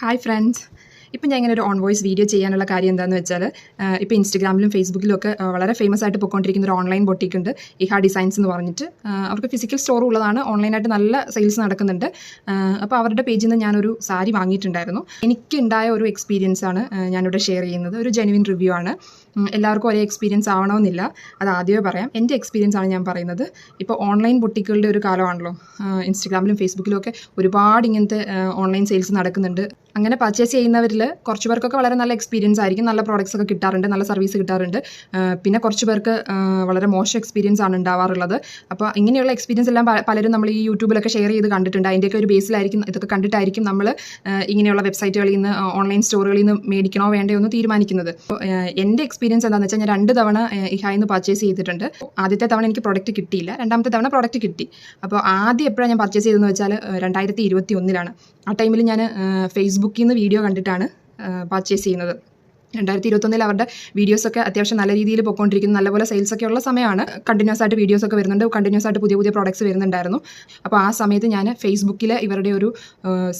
Hi friends. ഇപ്പം ഞാൻ ഇങ്ങനെ ഒരു ഓൺ വോയിസ് വീഡിയോ ചെയ്യാനുള്ള കാര്യം എന്താണെന്ന് വെച്ചാൽ, ഇപ്പോൾ ഇൻസ്റ്റഗ്രാമിലും ഫേസ്ബുക്കിലും ഒക്കെ വളരെ ഫേമസ് ആയിട്ട് പോയിക്കൊണ്ടിരിക്കുന്ന ഒരു ഓൺലൈൻ ബൊട്ടീക്ക് ഉണ്ട്, ഇഹ ഡിസൈൻസ് എന്ന് പറഞ്ഞിട്ട്. അവർക്ക് ഫിസിക്കൽ സ്റ്റോറും ഉള്ളതാണ്, ഓൺലൈനായിട്ട് നല്ല സെയിൽസ് നടക്കുന്നുണ്ട്. അപ്പോൾ അവരുടെ പേജിൽ നിന്ന് ഞാനൊരു സാരി വാങ്ങിയിട്ടുണ്ടായിരുന്നു. എനിക്കുണ്ടായ ഒരു എക്സ്പീരിയൻസ് ആണ് ഞാനിവിടെ ഷെയർ ചെയ്യുന്നത്. ഒരു ജെനുവിൻ റിവ്യൂ ആണ്. എല്ലാവർക്കും ഒരേ എക്സ്പീരിയൻസ് ആവണമെന്നില്ല, അത് ആദ്യമേ പറയാം. എൻ്റെ എക്സ്പീരിയൻസ് ആണ് ഞാൻ പറയുന്നത്. ഇപ്പോൾ ഓൺലൈൻ ബൊട്ടിക്കുകളുടെ ഒരു കാലമാണല്ലോ. ഇൻസ്റ്റഗ്രാമിലും ഫേസ്ബുക്കിലും ഒക്കെ ഒരുപാട് ഇങ്ങനത്തെ ഓൺലൈൻ സെയിൽസ് നടക്കുന്നുണ്ട്. അങ്ങനെ പർച്ചേസ് ചെയ്യുന്നവരിൽ കുറച്ച് പേർക്കൊക്കെ വളരെ നല്ല എക്സ്പീരിയൻസ് ആയിരിക്കും, നല്ല പ്രോഡക്റ്റ്സ് ഒക്കെ കിട്ടാറുണ്ട്, നല്ല സർവീസ് കിട്ടാറുണ്ട്. പിന്നെ കുറച്ച് പേർക്ക് വളരെ മോശം എക്സ്പീരിയൻസ് ആണ് ഉണ്ടാവാറുള്ളത്. അപ്പോൾ ഇങ്ങനെയുള്ള എക്സ്പീരിയൻസ് എല്ലാം പലരും നമ്മൾ ഈ യൂട്യൂബിലൊക്കെ ഷെയർ ചെയ്ത് കണ്ടിട്ടുണ്ട്. അതിൻ്റെയൊക്കെ ഒരു ബേസിലായിരിക്കും ഇതൊക്കെ കണ്ടിട്ടായിരിക്കും നമ്മൾ ഇങ്ങനെയുള്ള വെബ്സൈറ്റുകളിൽ നിന്ന്, ഓൺലൈൻ സ്റ്റോറുകളിൽ നിന്ന് മേടിക്കണോ വേണ്ടയോ എന്ന് തീരുമാനിക്കുന്നത്. അപ്പോൾ എൻ്റെ എക്സ്പീരിയൻസ് എന്താണെന്ന് വെച്ചാൽ, ഞാൻ 2 തവണ ഇഹായിൽ നിന്ന് പർച്ചേസ് ചെയ്തിട്ടുണ്ട്. ആദ്യത്തെ തവണ എനിക്ക് പ്രോഡക്റ്റ് കിട്ടിയില്ല, രണ്ടാമത്തെ തവണ പ്രോഡക്റ്റ് കിട്ടി. അപ്പോൾ ആദ്യം എപ്പോഴാണ് ഞാൻ പർച്ചേസ് ചെയ്തതെന്ന് വെച്ചാൽ 2021 ആ ടൈമിൽ ഞാൻ ഫേസ്ബുക്കിൽ നിന്ന് വീഡിയോ കണ്ടിട്ടാണ് പർച്ചേസ് ചെയ്യുന്നത്. 2021 അവരുടെ വീഡിയോസൊക്കെ അത്യാവശ്യം നല്ല രീതിയിൽ പോയിക്കൊണ്ടിരിക്കുന്നു, നല്ലപോലെ സെയിൽസൊക്കെ ഉള്ള സമയമാണ്. കണ്ടിന്യൂസ് ആയിട്ട് വീഡിയോസൊക്കെ വരുന്നുണ്ട്, കണ്ടിന്യൂസ് ആയിട്ട് പുതിയ പുതിയ പ്രോഡക്ട്സ് വരുന്നുണ്ടായിരുന്നു. അപ്പോൾ ആ സമയത്ത് ഞാൻ ഫേസ്ബുക്കിൽ ഇവരുടെ ഒരു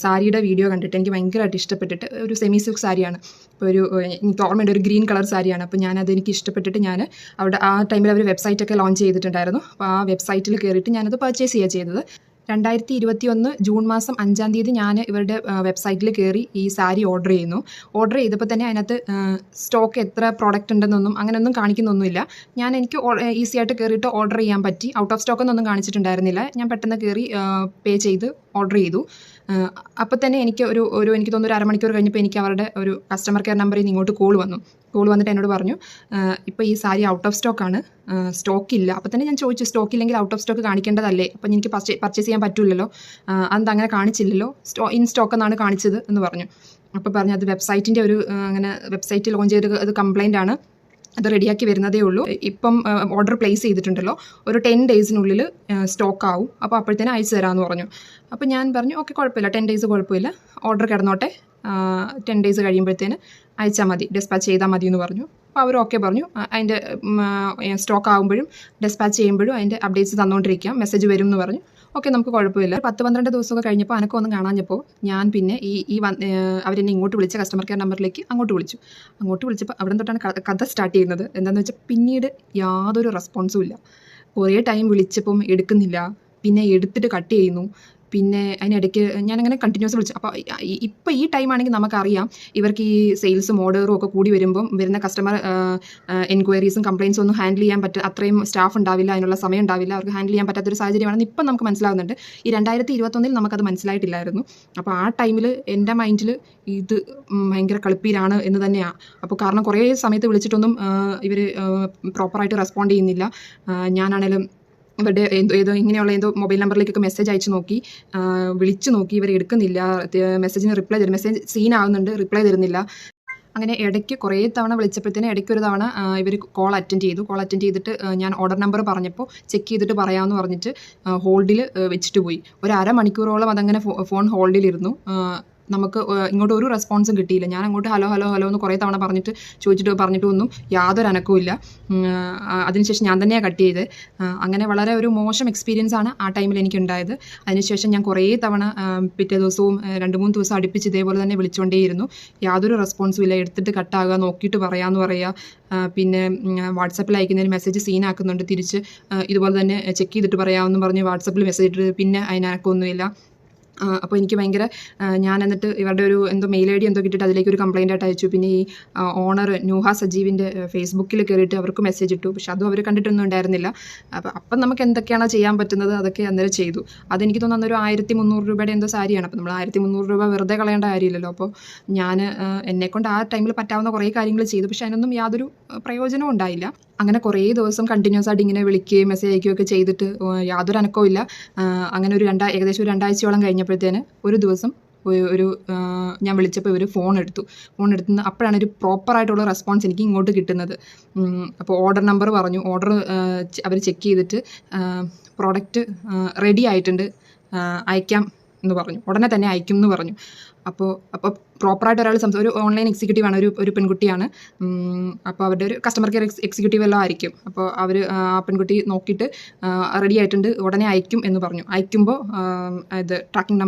സാരിയുടെ വീഡിയോ കണ്ടിട്ട് എനിക്ക് ഭയങ്കരമായിട്ട് ഇഷ്ടപ്പെട്ടിട്ട്, ഒരു സെമി സിൽക്ക് സാരിയാണ്. ഇപ്പോൾ എനിക്ക് ഓർമ്മയുണ്ട്, ഒരു ഗ്രീൻ കളർ സാരിയാണ്. അപ്പോൾ ഞാനത് എനിക്ക് ഇഷ്ടപ്പെട്ടിട്ട് ഞാൻ അവിടെ ആ ടൈമിൽ അവർ വെബ്സൈറ്റൊക്കെ ലോഞ്ച് ചെയ്തിട്ടുണ്ടായിരുന്നു. അപ്പോൾ ആ വെബ്സൈറ്റിൽ കയറിയിട്ട് ഞാനത് പർച്ചേസ് ചെയ്യുക ചെയ്തത്. 2021 ജൂൺ മാസം 5-ാം തീയതി ഞാൻ ഇവരുടെ വെബ്സൈറ്റിൽ കയറി ഈ സാരി ഓർഡർ ചെയ്യുന്നു. ഓർഡർ ചെയ്തപ്പോൾ തന്നെ അതിനകത്ത് സ്റ്റോക്ക് എത്ര പ്രോഡക്റ്റ് ഉണ്ടെന്നൊന്നും അങ്ങനെയൊന്നും കാണിക്കുന്നൊന്നുമില്ല. എനിക്ക് ഈസി ആയിട്ട് കയറിയിട്ട് ഓർഡർ ചെയ്യാൻ പറ്റി. ഔട്ട് ഓഫ് സ്റ്റോക്ക് എന്നൊന്നും കാണിച്ചിട്ടുണ്ടായിരുന്നില്ല. ഞാൻ പെട്ടെന്ന് കയറി പേ ചെയ്ത് ഓർഡർ ചെയ്തു. അപ്പോൾ തന്നെ എനിക്ക് എനിക്ക് തോന്നുന്നു ഒരു അരമണിക്കൂർ കഴിഞ്ഞപ്പോൾ എനിക്ക് അവരുടെ ഒരു കസ്റ്റമർ കെയർ നമ്പറിൽ നിന്ന് ഇങ്ങോട്ട് കോൾ വന്നിട്ട് എന്നോട് പറഞ്ഞു, ഇപ്പോൾ ഈ സാരി ഔട്ട് ഓഫ് സ്റ്റോക്കാണ്, സ്റ്റോക്കില്ല. അപ്പോൾ തന്നെ ഞാൻ ചോദിച്ചു, സ്റ്റോക്കില്ലെങ്കിൽ ഔട്ട് ഓഫ് സ്റ്റോക്ക് കാണിക്കേണ്ടതല്ലേ? അപ്പം എനിക്ക് പർച്ചേസ് ചെയ്യാൻ പറ്റില്ലല്ലോ, അതെന്താ അങ്ങനെ കാണിച്ചില്ലല്ലോ, ഇൻ സ്റ്റോക്ക് എന്നാണ് കാണിച്ചത് എന്ന് പറഞ്ഞു. അപ്പോൾ പറഞ്ഞു അത് വെബ്സൈറ്റിൻ്റെ അങ്ങനെ വെബ്സൈറ്റ് ലോഞ്ച് ചെയ്ത് അത് കംപ്ലൈൻ്റ് ആണ്, അത് റെഡിയാക്കി വരുന്നതേ ഉള്ളൂ. ഇപ്പം ഓർഡർ പ്ലേസ് ചെയ്തിട്ടുണ്ടല്ലോ, ഒരു 10 ഡേയ്സിനുള്ളിൽ സ്റ്റോക്ക് ആവും, അപ്പോൾ അപ്പോഴത്തേനും അയച്ചു തരാമെന്ന് പറഞ്ഞു. അപ്പോൾ ഞാൻ പറഞ്ഞു ഓക്കെ, കുഴപ്പമില്ല, 10 ഡേയ്സ് കുഴപ്പമില്ല, ഓർഡർ കിടന്നോട്ടെ, 10 ഡേയ്സ് കഴിയുമ്പോഴത്തേന് അയച്ചാൽ മതി, ഡിസ്പാച്ച് ചെയ്താൽ മതി എന്ന് പറഞ്ഞു. അപ്പോൾ അവർ ഓക്കെ പറഞ്ഞു. അതിൻ്റെ സ്റ്റോക്ക് ആകുമ്പോഴും ഡിസ്പാച്ച് ചെയ്യുമ്പോഴും അതിൻ്റെ അപ്ഡേറ്റ്സ് തന്നുകൊണ്ടിരിക്കാം, മെസ്സേജ് വരും എന്ന് പറഞ്ഞു. ഓക്കെ, നമുക്ക് കുഴപ്പമില്ല. 10-12 ദിവസമൊക്കെ കഴിഞ്ഞപ്പോൾ അനക്കൊന്നും കാണാഞ്ഞപ്പോൾ ഞാൻ പിന്നെ അവരെന്നെ ഇങ്ങോട്ട് വിളിച്ച കസ്റ്റമർ കെയർ നമ്പറിലേക്ക് അങ്ങോട്ട് വിളിച്ചപ്പോൾ അവിടെ തൊട്ടാണ് കഥ സ്റ്റാർട്ട് ചെയ്യുന്നത്. എന്താണെന്ന് വെച്ചാൽ, പിന്നീട് യാതൊരു റെസ്പോൺസും ഇല്ല. കുറേ ടൈം വിളിച്ചപ്പം എടുക്കുന്നില്ല, പിന്നെ എടുത്തിട്ട് കട്ട് ചെയ്യുന്നു, പിന്നെ അതിനിടയ്ക്ക് ഞാനങ്ങനെ കണ്ടിന്യൂസ് വിളിച്ചു. അപ്പോൾ ഇപ്പോൾ ഈ ടൈമാണെങ്കിൽ നമുക്കറിയാം, ഇവർക്ക് ഈ സെയിൽസും ഓർഡറും ഒക്കെ കൂടി വരുന്ന കസ്റ്റമർ എൻക്വയറീസും കംപ്ലയിൻസും ഒന്നും ഹാൻഡിൽ ചെയ്യാൻ അത്രയും സ്റ്റാഫ് ഉണ്ടാവില്ല, അതിനുള്ള സമയം ഉണ്ടാവില്ല, അവർക്ക് ഹാൻഡിൽ ചെയ്യാൻ പറ്റാത്തൊരു സാഹചര്യമാണെന്ന് ഇപ്പം നമുക്ക് മനസ്സിലാകുന്നുണ്ട്. ഈ 2021 നമുക്കത് മനസ്സിലായിട്ടില്ലായിരുന്നു. അപ്പോൾ ആ ടൈമിൽ എൻ്റെ മൈൻഡിൽ ഇത് ഭയങ്കര കളിപ്പീരാണ് എന്ന് തന്നെയാണ്. അപ്പോൾ കാരണം കുറേ സമയത്ത് വിളിച്ചിട്ടൊന്നും ഇവർ പ്രോപ്പറായിട്ട് റെസ്പോണ്ട് ചെയ്യുന്നില്ല. ഞാനാണേലും ഇവരുടെ ഇങ്ങനെയുള്ള മൊബൈൽ നമ്പറിലേക്കൊക്കെ മെസ്സേജ് അയച്ചു നോക്കി, വിളിച്ചു നോക്കി, ഇവർ എടുക്കുന്നില്ല, മെസ്സേജിന് റിപ്ലൈ തരും, മെസ്സേജ് സീൻ ആവുന്നുണ്ട്, റിപ്ലൈ തരുന്നില്ല. അങ്ങനെ ഇടയ്ക്ക് കുറേ തവണ വിളിച്ചപ്പോഴത്തേന് ഇടയ്ക്കൊരു തവണ ഇവർ കോൾ അറ്റൻഡ് ചെയ്തിട്ട് ഞാൻ ഓർഡർ നമ്പർ പറഞ്ഞപ്പോൾ ചെക്ക് ചെയ്തിട്ട് പറയാമെന്ന് പറഞ്ഞിട്ട് ഹോൾഡിൽ വെച്ചിട്ട് പോയി. ഒരു അരമണിക്കൂറോളം അതങ്ങനെ ഫോൺ ഹോൾഡിലിരുന്നു. നമുക്ക് ഇങ്ങോട്ട് ഒരു റെസ്പോൺസും കിട്ടിയില്ല. ഞാൻ അങ്ങോട്ട് ഹലോ എന്ന് കുറേ തവണ പറഞ്ഞിട്ടൊന്നും യാതൊരു അനക്കവും ഇല്ല. അതിനുശേഷം ഞാൻ തന്നെയാണ് കട്ട് ചെയ്ത്. അങ്ങനെ വളരെ ഒരു മോശം എക്സ്പീരിയൻസ് ആണ് ആ ടൈമിൽ എനിക്കുണ്ടായത്. അതിനുശേഷം ഞാൻ കുറേ തവണ പിറ്റേ ദിവസവും 2-3 ദിവസം അടുപ്പിച്ച് ഇതേപോലെ തന്നെ വിളിച്ചുകൊണ്ടേയിരുന്നു. യാതൊരു റെസ്പോൺസും ഇല്ല. എടുത്തിട്ട് കട്ടാകുക, നോക്കിയിട്ട് പറയുക. പിന്നെ വാട്സപ്പിൽ അയക്കുന്നതിന് മെസ്സേജ് സീനാക്കുന്നുണ്ട്, തിരിച്ച് ഇതുപോലെ തന്നെ ചെക്ക് ചെയ്തിട്ട് പറയാമെന്ന് പറഞ്ഞ് വാട്സപ്പിൽ മെസ്സേജ് ഇട്ട് പിന്നെ അതിനൊന്നുമില്ല. അപ്പോൾ എനിക്ക് ഭയങ്കര, ഞാൻ എന്നിട്ട് ഇവരുടെ മെയിൽ ഐ ഡി കിട്ടിയിട്ട് അതിലേക്ക് ഒരു കംപ്ലയിൻ്റ് ആയിട്ട് അയച്ചു. പിന്നെ ഈ ഓണർ നൂഹ സജീവിൻ്റെ ഫേസ്ബുക്കിൽ കയറിയിട്ട് അവർക്ക് മെസ്സേജ് ഇട്ടു. പക്ഷെ അതും അവർ കണ്ടിട്ടൊന്നും ഉണ്ടായിരുന്നില്ല. അപ്പം നമുക്ക് എന്തൊക്കെയാണോ ചെയ്യാൻ പറ്റുന്നത് അതൊക്കെ അന്നേരം ചെയ്തു. അതെനിക്ക് തോന്നുന്ന ഒരു 1300 രൂപയുടെ സാരിയാണ്. അപ്പോൾ നമ്മൾ 1300 രൂപ വെറുതെ കളയേണ്ട കാര്യമില്ലല്ലോ. അപ്പോൾ ഞാൻ എന്നെക്കൊണ്ട് ആ ടൈമിൽ പറ്റാവുന്ന കുറേ കാര്യങ്ങൾ ചെയ്തു. പക്ഷെ അതിനൊന്നും യാതൊരു പ്രയോജനവും ഉണ്ടായില്ല. അങ്ങനെ കുറേ ദിവസം കണ്ടിന്യൂസ് ആയിട്ട് ഇങ്ങനെ വിളിക്കുകയും മെസ്സേജ് അയക്കുകയൊക്കെ ചെയ്തിട്ട് യാതൊരു അനക്കവും ഇല്ല. അങ്ങനെ ഏകദേശം ഒരു 2 ആഴ്ചയോളം കഴിഞ്ഞപ്പോഴത്തേന് ഒരു ദിവസം ഞാൻ വിളിച്ചപ്പോൾ ഇവർ ഫോൺ എടുത്തു. അപ്പോഴാണ് ഒരു പ്രോപ്പറായിട്ടുള്ള റെസ്പോൺസ് എനിക്ക് ഇങ്ങോട്ട് കിട്ടുന്നത്. അപ്പോൾ ഓർഡർ നമ്പർ പറഞ്ഞു, ഓർഡർ അവർ ചെക്ക് ചെയ്തിട്ട് പ്രോഡക്റ്റ് റെഡി ആയിട്ടുണ്ട്, അയക്കാം എന്ന് പറഞ്ഞു, ഉടനെ തന്നെ അയക്കും എന്ന് പറഞ്ഞു. അപ്പോൾ പ്രോപ്പറായിട്ട് ഒരാൾ ഒരു ഓൺലൈൻ എക്സിക്യൂട്ടീവാണ്, ഒരു പെൺകുട്ടിയാണ്. അപ്പോൾ അവരുടെ ഒരു കസ്റ്റമർ കെയർ എക്സിക്യൂട്ടീവ് എല്ലാം ആയിരിക്കും. അപ്പോൾ അവർ ആ പെൺകുട്ടി നോക്കിയിട്ട് റെഡി ആയിട്ടുണ്ട്, ഉടനെ അയക്കും എന്ന് പറഞ്ഞു. അയക്കുമ്പോൾ ഇത്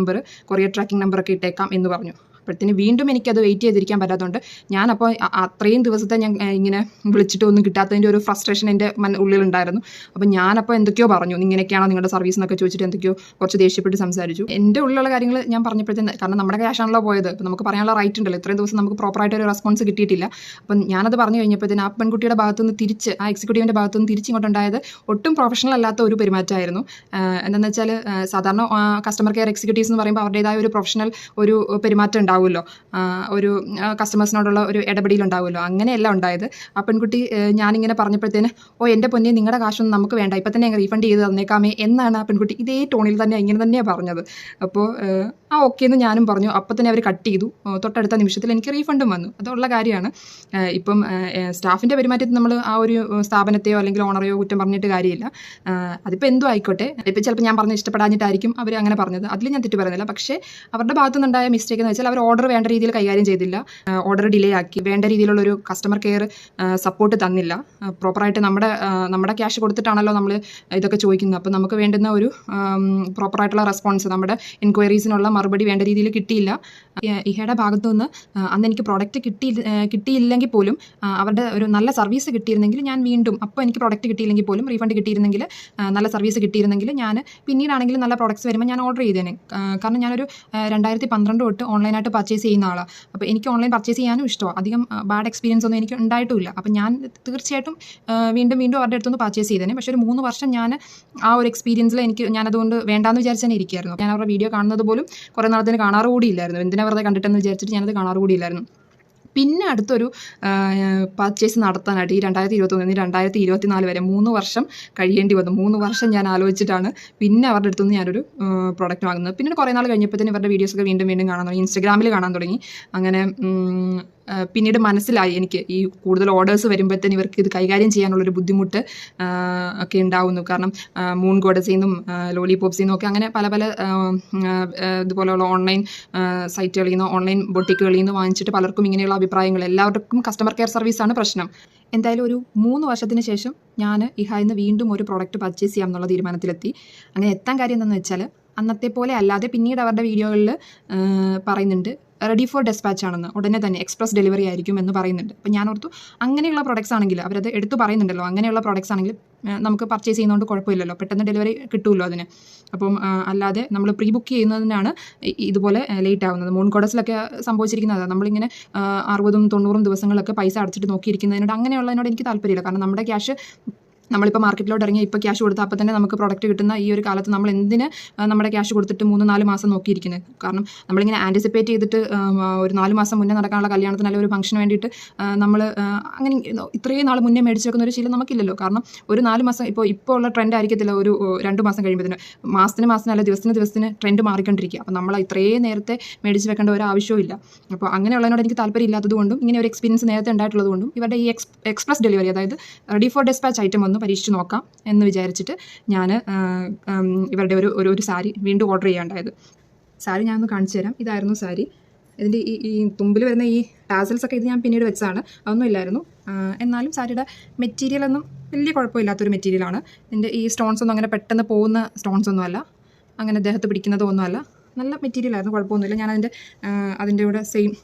കൊറിയർ ട്രാക്കിംഗ് നമ്പറൊക്കെ ഇട്ടേക്കാം എന്ന് പറഞ്ഞു. അപ്പോഴത്തേന് വീണ്ടും എനിക്കത് വെയിറ്റ് ചെയ്തിരിക്കാൻ പറ്റാത്തതുകൊണ്ട് ഞാനപ്പോൾ അത്രയും ദിവസത്തെ ഞാൻ ഇങ്ങനെ വിളിച്ചിട്ടൊന്നും കിട്ടാത്തതിൻ്റെ ഒരു ഫ്രസ്ട്രേഷൻ എൻ്റെ ഉള്ളിലുണ്ടായിരുന്നു. അപ്പോൾ ഞാനപ്പോൾ എന്തൊക്കെയോ പറഞ്ഞു, ഇങ്ങനെയൊക്കെയാണോ നിങ്ങളുടെ സർവീസ് എന്നൊക്കെ ചോദിച്ചിട്ട് എന്തൊക്കെയോ കുറച്ച് ദേഷ്യപ്പെട്ട് സംസാരിച്ചു. എൻ്റെ ഉള്ളിലുള്ള കാര്യങ്ങൾ ഞാൻ പറഞ്ഞപ്പോഴത്തേന്, കാരണം നമ്മുടെ ക്യാഷാണല്ലോ പോയത്, അപ്പോൾ നമുക്ക് പറയാനുള്ള റൈറ്റ് ഉണ്ടല്ലോ, ഇത്രയും ദിവസം നമുക്ക് പ്രോപ്പറായിട്ട് ഒരു റെസ്പോൺസ് കിട്ടിയിട്ടില്ല. അപ്പം ഞാനത് പറഞ്ഞു കഴിഞ്ഞപ്പോഴത്തേന് ആ പെൺകുട്ടിയുടെ ഭാഗത്തുനിന്ന് തിരിച്ച്, ആ എക്സിക്യൂട്ടീവിൻ്റെ ഭാഗത്തുനിന്ന് തിരിച്ചിങ്ങോട്ടുണ്ടായത് ഒട്ടും പ്രൊഫഷണൽ അല്ലാത്ത ഒരു പെരുമാറ്റമായിരുന്നു. എന്താണെന്ന് വെച്ചാൽ സാധാരണ കസ്റ്റമർ കെയർ എക്സിക്യൂട്ടീവ്സ് എന്ന് പറയുമ്പോൾ അവരുടേതായ ഒരു പ്രൊഫഷണൽ ഒരു പെരുമാറ്റം ഉണ്ടാവുമല്ലോ, ഒരു കസ്റ്റമേഴ്സിനോടുള്ള ഒരു ഇടപെടൽ ഉണ്ടാവുമല്ലോ. അങ്ങനെയല്ല ഉണ്ടായത്. ആ പെൺകുട്ടി ഞാനിങ്ങനെ പറഞ്ഞപ്പോഴത്തേന്, എൻ്റെ പൊന്നെ നിങ്ങളുടെ കാശൊന്നും നമുക്ക് വേണ്ട, ഇപ്പം തന്നെ റീഫണ്ട് ചെയ്ത് തന്നേക്കാമേ എന്നാണ് ആ പെൺകുട്ടി ഇതേ ടോണിൽ തന്നെ ഇങ്ങനെ തന്നെയാണ് പറഞ്ഞത്. അപ്പോൾ ഓക്കെ എന്ന് ഞാനും പറഞ്ഞു. അപ്പം തന്നെ അവർ കട്ട് ചെയ്തു. തൊട്ടടുത്ത നിമിഷത്തിൽ എനിക്ക് റീഫണ്ടും വന്നു. അതുള്ള കാര്യമാണ്. ഇപ്പം സ്റ്റാഫിൻ്റെ പെരുമാറ്റത്തിൽ നമ്മൾ ആ ഒരു സ്ഥാപനത്തെയോ അല്ലെങ്കിൽ ഓണറെയോ കുറ്റം പറഞ്ഞിട്ട് കാര്യമില്ല. അതിപ്പോൾ എന്തോ ആയിക്കോട്ടെ, ഇപ്പം ചിലപ്പോൾ ഞാൻ പറഞ്ഞ് ഇഷ്ടപ്പെടാഞ്ഞിട്ടായിരിക്കും അവർ അങ്ങനെ പറഞ്ഞത്, അതിൽ ഞാൻ തെറ്റ് പറയുന്നില്ല. പക്ഷേ അവരുടെ ഭാഗത്തുനിന്നുണ്ടായ മിസ്റ്റേക്ക് എന്ന് വെച്ചാൽ അവർ ഓർഡർ വേണ്ട രീതിയിൽ കൈകാര്യം ചെയ്തില്ല, ഓർഡർ ഡിലേ ആക്കി, വേണ്ട രീതിയിലുള്ളൊരു കസ്റ്റമർ കെയർ സപ്പോർട്ട് തന്നില്ല. പ്രോപ്പറായിട്ട് നമ്മുടെ ക്യാഷ് കൊടുത്തിട്ടാണല്ലോ നമ്മൾ ഇതൊക്കെ ചോദിക്കുന്നത്. അപ്പോൾ നമുക്ക് വേണ്ടുന്ന ഒരു പ്രോപ്പറായിട്ടുള്ള റെസ്പോൺസ്, നമ്മുടെ എൻക്വയറീസിനുള്ള മറുപടി വേണ്ട രീതിയിൽ കിട്ടിയില്ല. ഇഹയുടെ ഭാഗത്തുനിന്ന് അന്ന് എനിക്ക് പ്രോഡക്റ്റ് കിട്ടിയില്ലെങ്കിൽ പോലും അവരുടെ ഒരു നല്ല സർവീസ് കിട്ടിയിരുന്നെങ്കിൽ ഞാൻ വീണ്ടും, അപ്പോൾ എനിക്ക് പ്രോഡക്റ്റ് കിട്ടിയില്ലെങ്കിൽ പോലും റീഫണ്ട് കിട്ടിയിരുന്നെങ്കിൽ, നല്ല സർവീസ് കിട്ടിയിരുന്നെങ്കിൽ ഞാൻ പിന്നീടാണെങ്കിലും നല്ല പ്രോഡക്റ്റ്സ് വരുമ്പോൾ ഞാൻ ഓർഡർ ചെയ്തേനെ. കാരണം ഞാനൊരു 2012 തൊട്ട് ഓൺലൈനായിട്ട് പർച്ചേസ് ചെയ്യുന്ന ആളാണ്. അപ്പോൾ എനിക്ക് ഓൺലൈൻ പർച്ചേസ് ചെയ്യാനും ഇഷ്ടമാണ്. അധികം ബാഡ് എക്സ്പീരിയൻസ് ഒന്നും എനിക്ക് ഉണ്ടായിട്ടുമില്ല. അപ്പോൾ ഞാൻ തീർച്ചയായിട്ടും വീണ്ടും അവരുടെ അടുത്തുനിന്ന് പർച്ചേസ് ചെയ്തേനെ. പക്ഷേ ഒരു 3 വർഷം ഞാൻ ആ ഒരു എക്സ്പീരിയൻസിൽ ഞാനതുകൊണ്ട് വേണ്ടാന്ന് വിചാരിച്ച് തന്നെ ഇരിക്കുകയായിരുന്നു. ഞാൻ അവരുടെ വീഡിയോ കാണുന്നത് പോലും കുറേ നാളത്തിന് കാണാറ് കൂടിയില്ലായിരുന്നു. എന്തിനാ വെറുതെ കണ്ടിട്ടെന്ന് വിചാരിച്ചിട്ട് ഞാനത് കാണാറ് കൂടിയില്ലായിരുന്നു. പിന്നെ അടുത്തൊരു പർച്ചേസ് നടത്താനായിട്ട് ഈ 2021 2024 വരെ 3 വർഷം കഴിയേണ്ടി വന്നു. 3 വർഷം ഞാൻ ആലോചിച്ചിട്ടാണ് പിന്നെ അവരുടെ അടുത്തുനിന്ന് ഞാനൊരു പ്രോഡക്റ്റ് വാങ്ങുന്നത്. പിന്നെ കുറേ നാൾ കഴിഞ്ഞപ്പോഴത്തേനും ഇവരുടെ വീഡിയോസൊക്കെ വീണ്ടും കാണാൻ തുടങ്ങി, ഇൻസ്റ്റഗ്രാമിൽ കാണാൻ തുടങ്ങി. അങ്ങനെ പിന്നീട് മനസ്സിലായി എനിക്ക് ഈ കൂടുതൽ ഓർഡേഴ്സ് വരുമ്പോഴത്തേന് ഇവർക്ക് ഇത് കൈകാര്യം ചെയ്യാനുള്ളൊരു ബുദ്ധിമുട്ട് ഒക്കെ ഉണ്ടാവുന്നു. കാരണം മൂൺ ഗോഡസിൽ നിന്നും ലോലിപോപ്സിൽ നിന്നും ഒക്കെ അങ്ങനെ പല ഇതുപോലെയുള്ള ഓൺലൈൻ സൈറ്റുകളിൽ നിന്നോ ഓൺലൈൻ ബൊട്ടിക്കുകളിൽ നിന്ന് വാങ്ങിച്ചിട്ട് പലർക്കും ഇങ്ങനെയുള്ള അഭിപ്രായങ്ങൾ, എല്ലാവർക്കും കസ്റ്റമർ കെയർ സർവീസാണ് പ്രശ്നം. എന്തായാലും ഒരു 3 വർഷത്തിന് ശേഷം ഞാൻ ഇഹായിൽ നിന്ന് വീണ്ടും ഒരു പ്രോഡക്റ്റ് പർച്ചേസ് ചെയ്യാം എന്നുള്ള തീരുമാനത്തിലെത്തി. അങ്ങനെ എത്താൻ കാര്യം എന്താണെന്ന് വെച്ചാൽ, അന്നത്തെ പോലെ അല്ലാതെ പിന്നീട് അവരുടെ വീഡിയോകളിൽ പറയുന്നുണ്ട് റെഡി ഫോർ ഡെസ്പാച്ച് ആണെന്ന്, ഉടനെ തന്നെ എക്സ്പ്രസ് ഡെലിവറി ആയിരിക്കും എന്ന് പറയുന്നുണ്ട്. അപ്പം ഞാൻ ഓർത്തു അങ്ങനെയുള്ള പ്രോഡക്റ്റ്സ് ആണെങ്കിൽ, അവരത് എടുത്ത് പറയുന്നുണ്ടല്ലോ, അങ്ങനെയുള്ള പ്രോഡക്റ്റ്സ് ആണെങ്കിൽ നമുക്ക് പർച്ചേസ് ചെയ്യുന്നതുകൊണ്ട് കുഴപ്പമില്ലല്ലോ, പെട്ടെന്ന് ഡെലിവറി കിട്ടുമല്ലോ അതിന്. അപ്പം അല്ലാതെ നമ്മൾ പ്രീ ബുക്ക് ചെയ്യുന്നതിനാണ് ഇതുപോലെ ലേറ്റ് ആവുന്നത്. മൂൺ കോഡസിലൊക്കെ സംഭവിച്ചിരിക്കുന്നത് നമ്മളിങ്ങനെ 60-90 ദിവസങ്ങളൊക്കെ പൈസ അടച്ചിട്ട് നോക്കിയിരിക്കുന്നതിനോട്, അങ്ങനെയുള്ളതിനോട് എനിക്ക് താല്പര്യമില്ല. കാരണം നമ്മുടെ ക്യാഷ്, നമ്മളിപ്പോൾ മാർക്കറ്റിലോട്ട് ഇറങ്ങി ഇപ്പോൾ ക്യാഷ് കൊടുത്താൽ അപ്പോൾ തന്നെ നമുക്ക് പ്രോഡക്റ്റ് കിട്ടുന്ന ഈ ഒരു കാലത്ത് നമ്മൾ എന്തിന് നമ്മുടെ ക്യാഷ് കൊടുത്തിട്ട് 3-4 മാസം നോക്കിയിരിക്കുന്നത്? കാരണം നമ്മളിങ്ങനെ ആൻറ്റിസിപ്പേറ്റ് ചെയ്തിട്ട് ഒരു 4 മാസം മുന്നേ നടക്കാനുള്ള കല്യാണത്തിന് അല്ലെങ്കിൽ ഒരു ഫംഗ്ഷന് വേണ്ടിയിട്ട് നമ്മൾ അങ്ങനെ ഇത്രയും നാൾ മുന്നേ മേടിച്ച് വെക്കുന്ന ഒരു ശീലം നമുക്കില്ലല്ലോ. കാരണം ഒരു 4 മാസം ഇപ്പോൾ ഉള്ള ട്രെൻഡ് ആയിരിക്കത്തില്ല ഒരു 2 മാസം കഴിയുമ്പോഴത്തേന്, മാസത്തിന് അല്ല ദിവസത്തിന് ട്രെൻഡ് മാറിക്കൊണ്ടിരിക്കുക. അപ്പോൾ നമ്മൾ ഇത്രയും നേരത്തെ മേടിച്ച് വെക്കേണ്ട ഒരു ആവശ്യവും ഇല്ല. അപ്പോൾ അങ്ങനെയുള്ളതിനോട് എനിക്ക് താല്പര്യമില്ലാത്തതുകൊണ്ടും ഇങ്ങനെ ഒരു എക്സ്പീരിയൻസ് നേരത്തെ ഉണ്ടായിട്ടുള്ളതുകൊണ്ടും ഇവരുടെ ഈ എക്സ്പ്രസ് ഡെലിവറി, അതായത് റെഡി ഫോർ ഡെസ്പാച്ച് ഐറ്റം ഒന്ന് പരീക്ഷിച്ച് നോക്കാം എന്ന് വിചാരിച്ചിട്ട് ഞാൻ ഇവരുടെ ഒരു സാരി വീണ്ടും ഓർഡർ ചെയ്യാണ്ടായത്. സാരി ഞാനൊന്ന് കാണിച്ചു തരാം. ഇതായിരുന്നു സാരി. ഇതിൻ്റെ ഈ തുമ്പിൽ വരുന്ന ഈ ടാസൽസൊക്കെ ഇത് ഞാൻ പിന്നീട് വെച്ചതാണ്, അതൊന്നും ഇല്ലായിരുന്നു. എന്നാലും സാരിയുടെ മെറ്റീരിയലൊന്നും വലിയ കുഴപ്പമില്ലാത്തൊരു മെറ്റീരിയലാണ്. ഇതിൻ്റെ ഈ സ്റ്റോൺസ് ഒന്നും അങ്ങനെ പെട്ടെന്ന് പോകുന്ന സ്റ്റോൺസ് ഒന്നുമല്ല, അങ്ങനെ ദേഹത്ത് പിടിക്കുന്നതൊന്നുമല്ല, നല്ല മെറ്റീരിയലായിരുന്നു, കുഴപ്പമൊന്നുമില്ല. ഞാൻ അതിൻ്റെ കൂടെ സെയിം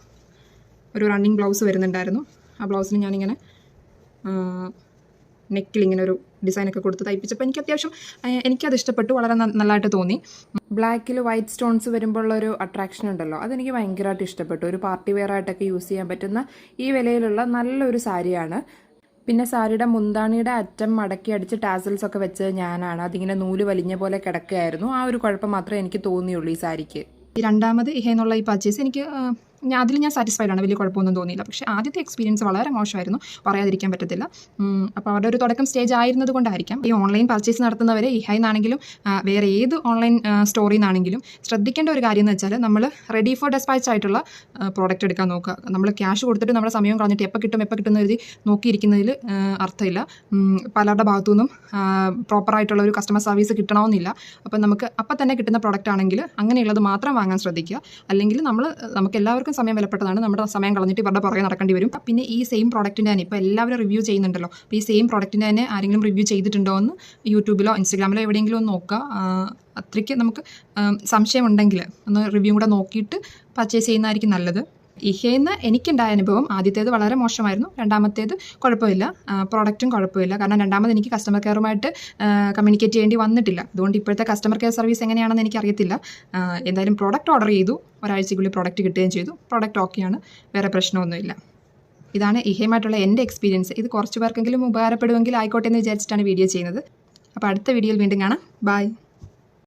ഒരു റണ്ണിങ് ബ്ലൗസ് വരുന്നുണ്ടായിരുന്നു. ആ ബ്ലൗസിന് ഞാനിങ്ങനെ നെക്കിൽ ഇങ്ങനെ ഒരു ഡിസൈനൊക്കെ കൊടുത്ത് തയ്പ്പിച്ചപ്പോൾ എനിക്ക് അത്യാവശ്യം എനിക്കത് ഇഷ്ടപ്പെട്ടു, വളരെ നല്ലതായിട്ട് തോന്നി. ബ്ലാക്കിൽ വൈറ്റ് സ്റ്റോൺസ് വരുമ്പോഴുള്ളൊരു അട്രാക്ഷൻ ഉണ്ടല്ലോ, അതെനിക്ക് ഭയങ്കരമായിട്ട് ഇഷ്ടപ്പെട്ടു. ഒരു പാർട്ടി വെയർ ആയിട്ടൊക്കെ യൂസ് ചെയ്യാൻ പറ്റുന്ന ഈ വിലയിലുള്ള നല്ലൊരു സാരിയാണ്. പിന്നെ സാരിയുടെ മുന്താണിയുടെ അറ്റം മടക്കി അടിച്ച് ടാസൽസ് ഒക്കെ വെച്ച് ഞാനാണ്. അതിങ്ങനെ നൂല് വലിഞ്ഞ പോലെ കിടക്കുകയായിരുന്നു. ആ ഒരു കുഴപ്പം മാത്രമേ എനിക്ക് തോന്നിയുള്ളൂ ഈ സാരിക്ക്. ഈ രണ്ടാമത് ഇഹയെന്നുള്ള ഈ പർച്ചേസ് എനിക്ക് അതിൽ ഞാൻ സാറ്റിസ്ഫൈഡ് ആണ്, വലിയ കുഴപ്പമൊന്നും തോന്നിയില്ല. പക്ഷേ ആദ്യത്തെ എക്സ്പീരിയൻസ് വളരെ മോശമായിരുന്നു, പറയാതിരിക്കാൻ പറ്റത്തില്ല. അപ്പോൾ അവരുടെ ഒരു തുടക്കം സ്റ്റേജ് ആയിരുന്നത് കൊണ്ടായിരിക്കാം. ഈ ഓൺലൈൻ പർച്ചേസ് നടത്തുന്നവരെ ഇഹയിൽ നിന്നാണെങ്കിലും വേറെ ഏത് ഓൺലൈൻ സ്റ്റോറിൽ നിന്നാണെങ്കിലും ശ്രദ്ധിക്കേണ്ട ഒരു കാര്യം എന്ന് വെച്ചാൽ, നമ്മൾ റെഡി ഫോർ ഡെസ്പാച്ച് ആയിട്ടുള്ള പ്രോഡക്റ്റ് എടുക്കാൻ നോക്കുക. നമ്മൾ ക്യാഷ് കൊടുത്തിട്ട് നമ്മുടെ സമയം കളഞ്ഞിട്ട് എപ്പോൾ കിട്ടുന്ന എഴുതി നോക്കിയിരിക്കുന്നതിൽ അർത്ഥമില്ല. പലരുടെ ഭാഗത്തുനിന്നും പ്രോപ്പറായിട്ടുള്ള ഒരു കസ്റ്റമർ സർവീസ് കിട്ടണമെന്നില്ല. അപ്പം നമുക്ക് അപ്പം തന്നെ കിട്ടുന്ന പ്രോഡക്റ്റ് ആണെങ്കിൽ അങ്ങനെയുള്ളത് മാത്രം വാങ്ങാൻ ശ്രദ്ധിക്കുക. അല്ലെങ്കിൽ നമുക്ക് എല്ലാവർക്കും വളരെയധികം സമയം വിലപ്പെട്ടതാണ്. നമ്മുടെ സമയം കളഞ്ഞിട്ട് ഇവരുടെ പുറകെ നടക്കേണ്ടി വരും. പിന്നെ ഈ സെയിം പ്രോഡക്റ്റിൻ്റെ തന്നെ ഇപ്പോൾ എല്ലാവരും റിവ്യൂ ചെയ്യുന്നുണ്ടല്ലോ. അപ്പോൾ ഈ സെയിം പ്രോഡക്റ്റിൻ്റെ തന്നെ ആരെങ്കിലും റിവ്യൂ ചെയ്തിട്ടുണ്ടോ എന്ന് യൂട്യൂബിലോ ഇൻസ്റ്റാഗ്രാമിലോ എവിടെയെങ്കിലും ഒന്ന് നോക്കുക. അത്രയ്ക്ക് നമുക്ക് സംശയമുണ്ടെങ്കിൽ ഒന്ന് റിവ്യൂ കൂടെ നോക്കിയിട്ട് പർച്ചേസ് ചെയ്യുന്നതായിരിക്കും നല്ലത്. ഇഹേന്ന് എനിക്കുണ്ടായ അനുഭവം ആദ്യത്തേത് വളരെ മോശമായിരുന്നു, രണ്ടാമത്തേത് കുഴപ്പമില്ല, പ്രോഡക്റ്റും കുഴപ്പമില്ല. കാരണം രണ്ടാമത് എനിക്ക് കസ്റ്റമർ കെയറുമായിട്ട് കമ്മ്യൂണിക്കേറ്റ് ചെയ്യേണ്ടി വന്നിട്ടില്ല. അതുകൊണ്ട് ഇപ്പോഴത്തെ കസ്റ്റമർ കെയർ സർവീസ് എങ്ങനെയാണെന്ന് എനിക്കറിയത്തില്ല. എന്തായാലും പ്രോഡക്റ്റ് ഓർഡർ ചെയ്തു, ഒരാഴ്ചയ്ക്കുള്ളിൽ പ്രോഡക്റ്റ് കിട്ടുകയും ചെയ്തു. പ്രോഡക്റ്റ് ഓക്കെയാണ്, വേറെ പ്രശ്നമൊന്നുമില്ല. ഇതാണ് ഇഹയുമായിട്ടുള്ള എൻ്റെ എക്സ്പീരിയൻസ്. ഇത് കുറച്ച് പേർക്കെങ്കിലും ഉപകാരപ്പെടുമെങ്കിൽ ആയിക്കോട്ടെ എന്ന് വിചാരിച്ചിട്ടാണ് വീഡിയോ ചെയ്യുന്നത്. അപ്പോൾ അടുത്ത വീഡിയോയിൽ വീണ്ടും കാണാം. ബൈ.